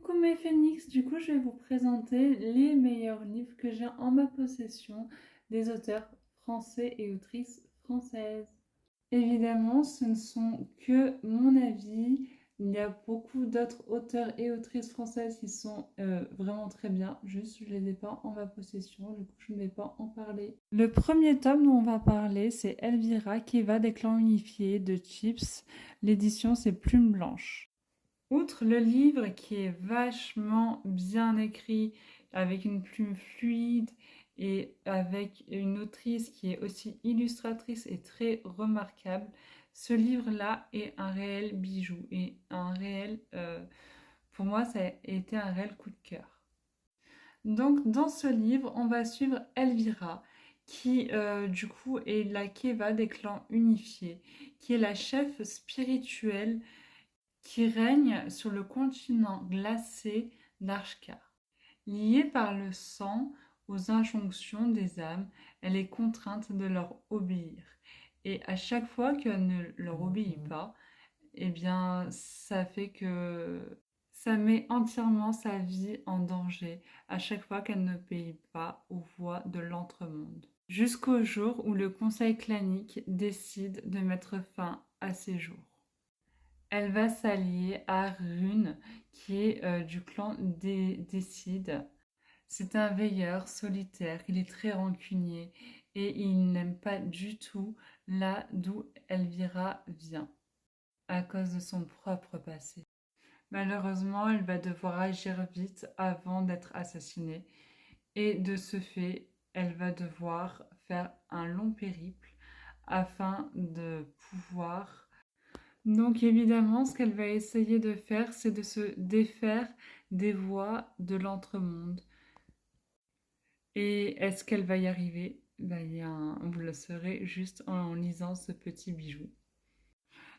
Coucou mes phénix, du coup je vais vous présenter les meilleurs livres que j'ai en ma possession des auteurs français et autrices françaises. Évidemment, ce ne sont que mon avis. Il y a beaucoup d'autres auteurs et autrices françaises qui sont vraiment très bien. Juste, je ne les ai pas en ma possession, du coup, je ne vais pas en parler. Le premier tome dont on va parler, c'est Elvira, Keva des clans unifiés de Chips. L'édition, c'est Plume Blanche. Outre le livre qui est vachement bien écrit, avec une plume fluide et avec une autrice qui est aussi illustratrice et très remarquable, ce livre-là est un réel bijou et pour moi, ça a été un réel coup de cœur. Donc, dans ce livre, on va suivre Elvira, qui du coup est la Keva des clans unifiés, qui est la chef spirituelle qui règne sur le continent glacé d'Arshkar. Liée par le sang aux injonctions des âmes, elle est contrainte de leur obéir. Et à chaque fois qu'elle ne leur obéit pas, eh bien, ça fait que ça met entièrement sa vie en danger à chaque fois qu'elle ne paye pas aux voix de l'entremonde. Jusqu'au jour où le conseil clanique décide de mettre fin à ses jours. Elle va s'allier à Rune, qui est du clan Décide. C'est un veilleur solitaire, il est très rancunier et il n'aime pas du tout là d'où Elvira vient, à cause de son propre passé. Malheureusement, elle va devoir agir vite avant d'être assassinée et de ce fait, elle va devoir faire un long périple afin de pouvoir donc évidemment, ce qu'elle va essayer de faire, c'est de se défaire des voix de l'entremonde. Et est-ce qu'elle va y arriver? Vous le saurez juste en lisant ce petit bijou.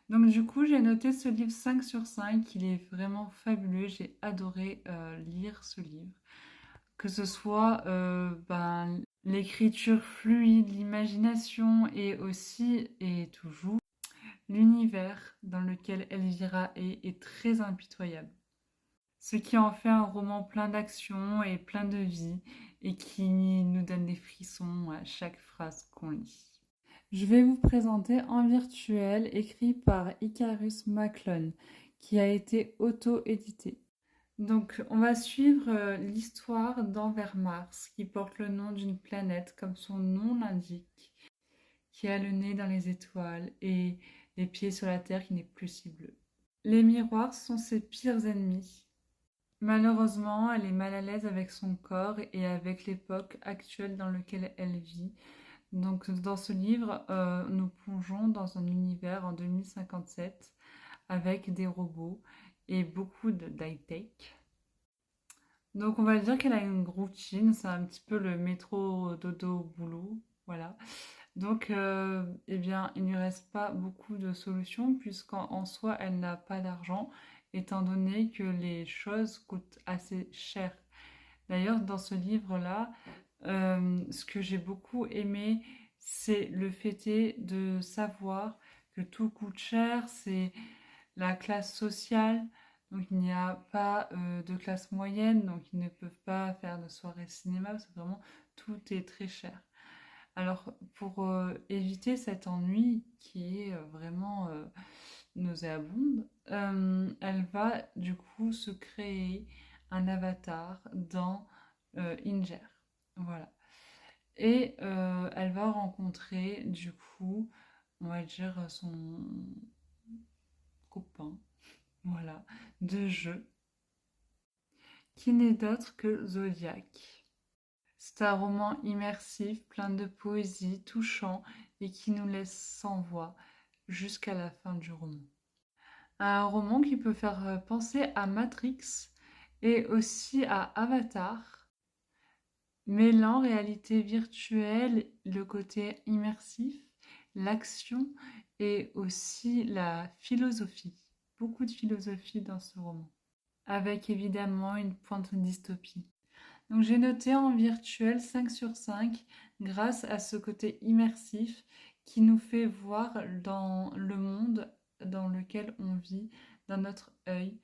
Donc du coup, j'ai noté ce livre 5 sur 5. Il est vraiment fabuleux. J'ai adoré lire ce livre. Que ce soit l'écriture fluide, l'imagination et aussi et toujours l'univers dans lequel Elvira est très impitoyable. Ce qui en fait un roman plein d'action et plein de vie et qui nous donne des frissons à chaque phrase qu'on lit. Je vais vous présenter En virtuel, écrit par Icarus Maclone, qui a été auto-édité. Donc, on va suivre l'histoire d'Envers Mars, qui porte le nom d'une planète, comme son nom l'indique, qui a le nez dans les étoiles et les pieds sur la terre qui n'est plus si bleue. Les miroirs sont ses pires ennemis. Malheureusement, elle est mal à l'aise avec son corps et avec l'époque actuelle dans laquelle elle vit. Donc, dans ce livre, nous plongeons dans un univers en 2057 avec des robots et beaucoup d'high-tech. Donc, on va dire qu'elle a une routine, c'est un petit peu le métro dodo boulot, voilà. Donc, eh bien, il ne lui reste pas beaucoup de solutions puisqu'en soi, elle n'a pas d'argent, étant donné que les choses coûtent assez cher. D'ailleurs, dans ce livre-là, ce que j'ai beaucoup aimé, c'est le fait de savoir que tout coûte cher, c'est la classe sociale, donc il n'y a pas de classe moyenne, donc ils ne peuvent pas faire de soirée cinéma, parce que vraiment tout est très cher. Alors, pour éviter cet ennui qui est vraiment nauséabonde, elle va du coup se créer un avatar dans Inger. Voilà. Et elle va rencontrer du coup, on va dire, son copain, voilà, de jeu, qui n'est d'autre que Zodiac. C'est un roman immersif, plein de poésie, touchant et qui nous laisse sans voix jusqu'à la fin du roman. Un roman qui peut faire penser à Matrix et aussi à Avatar, mêlant réalité virtuelle, le côté immersif, l'action et aussi la philosophie. Beaucoup de philosophie dans ce roman, avec évidemment une pointe de dystopie. Donc j'ai noté En virtuel 5 sur 5 grâce à ce côté immersif qui nous fait voir dans le monde dans lequel on vit, dans notre œil.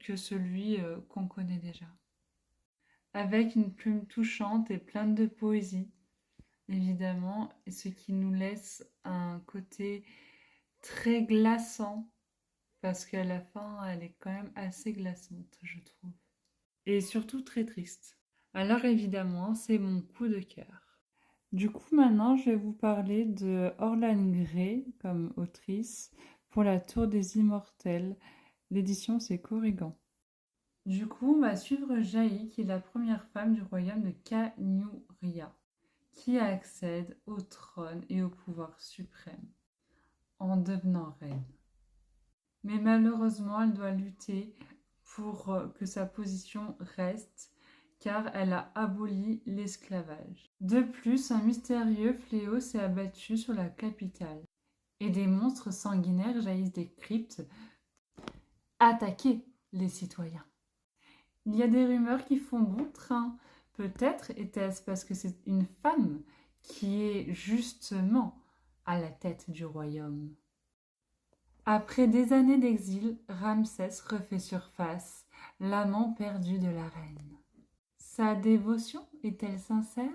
que celui qu'on connaît déjà. Avec une plume touchante et pleine de poésie, évidemment, et ce qui nous laisse un côté très glaçant, parce qu'à la fin, elle est quand même assez glaçante, je trouve. Et surtout très triste. Alors évidemment, c'est mon coup de cœur. Du coup, maintenant, je vais vous parler de Orlan Grey comme autrice pour La Tour des Immortels. L'édition, c'est Corrigan. Du coup, on va suivre Jaï, qui est la première femme du royaume de Kanyuria, qui accède au trône et au pouvoir suprême en devenant reine. Mais malheureusement, elle doit lutter pour que sa position reste, car elle a aboli l'esclavage. De plus, un mystérieux fléau s'est abattu sur la capitale, et des monstres sanguinaires jaillissent des cryptes attaquer les citoyens. Il y a des rumeurs qui font bon train. Peut-être était-ce parce que c'est une femme qui est justement à la tête du royaume. Après des années d'exil, Ramsès refait surface, l'amant perdu de la reine. Sa dévotion est-elle sincère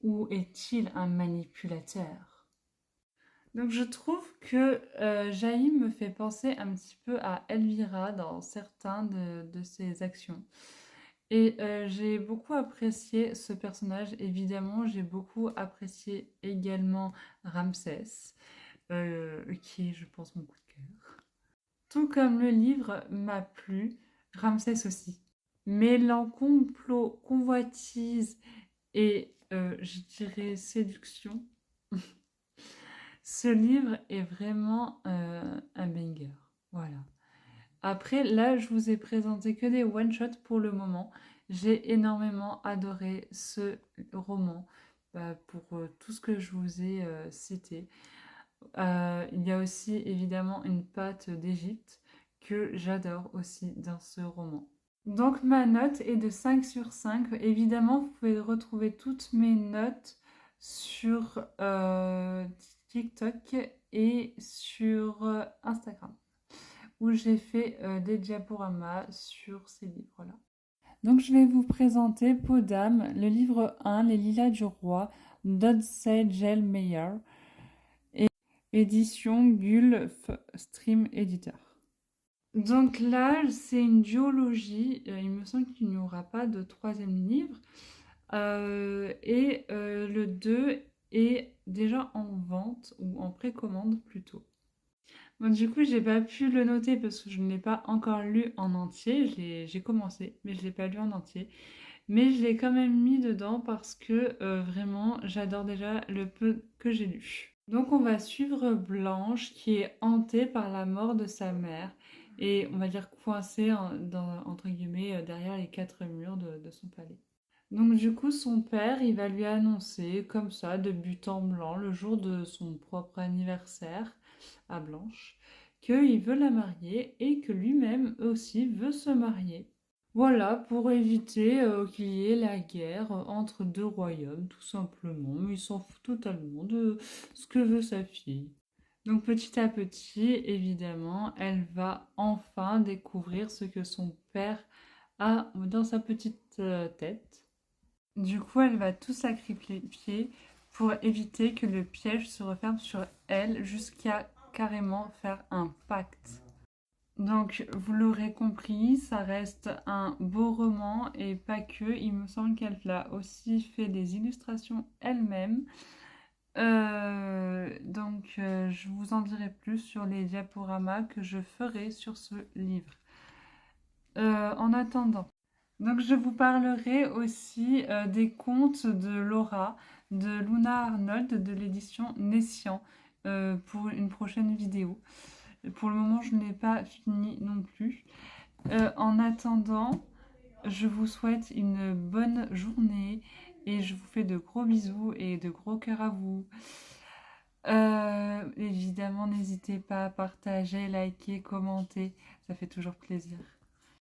ou est-il un manipulateur? Donc je trouve que Jaïm me fait penser un petit peu à Elvira dans certains de ses actions. Et j'ai beaucoup apprécié ce personnage. Évidemment, j'ai beaucoup apprécié également Ramsès, qui est, je pense, mon coup de cœur. Tout comme le livre m'a plu, Ramsès aussi. Mêlant complot, convoitise et, je dirais, séduction, ce livre est vraiment un banger. Voilà. Après, là, je vous ai présenté que des one-shots pour le moment. J'ai énormément adoré ce roman pour tout ce que je vous ai cité. Il y a aussi évidemment une pâte d'Égypte que j'adore aussi dans ce roman. Donc ma note est de 5 sur 5. Évidemment, vous pouvez retrouver toutes mes notes sur TikTok et sur Instagram, où j'ai fait des diaporamas sur ces livres-là. Donc je vais vous présenter Peau d'âme, le livre 1, Les Lilas du Roi, d'Odsei-Meyer, et édition Gulf Stream Editor. Donc là, c'est une duologie, il me semble qu'il n'y aura pas de troisième livre, et le 2 est déjà en vente, ou en précommande plutôt. Bon, du coup, j'ai pas pu le noter parce que je ne l'ai pas encore lu en entier. J'ai commencé, mais je ne l'ai pas lu en entier. Mais je l'ai quand même mis dedans parce que vraiment, j'adore déjà le peu que j'ai lu. Donc, on va suivre Blanche qui est hantée par la mort de sa mère et on va dire coincée entre guillemets derrière les 4 murs de son palais. Donc du coup, son père, il va lui annoncer, comme ça, de but en blanc, le jour de son propre anniversaire à Blanche, qu'il veut la marier et que lui-même aussi veut se marier. Voilà, pour éviter qu'il y ait la guerre entre deux royaumes, tout simplement. Mais il s'en fout totalement de ce que veut sa fille. Donc petit à petit, évidemment, elle va enfin découvrir ce que son père a dans sa petite tête. Du coup, elle va tout sacrifier pour éviter que le piège se referme sur elle jusqu'à carrément faire un pacte. Donc, vous l'aurez compris, ça reste un beau roman et pas que. Il me semble qu'elle a aussi fait des illustrations elle-même. Je vous en dirai plus sur les diaporamas que je ferai sur ce livre. En attendant, donc je vous parlerai aussi des contes de Laura, de Luna Arnold, de l'édition Nessian, pour une prochaine vidéo. Pour le moment, je n'ai pas fini non plus. En attendant, je vous souhaite une bonne journée et je vous fais de gros bisous et de gros cœurs à vous. Évidemment, n'hésitez pas à partager, liker, commenter, ça fait toujours plaisir.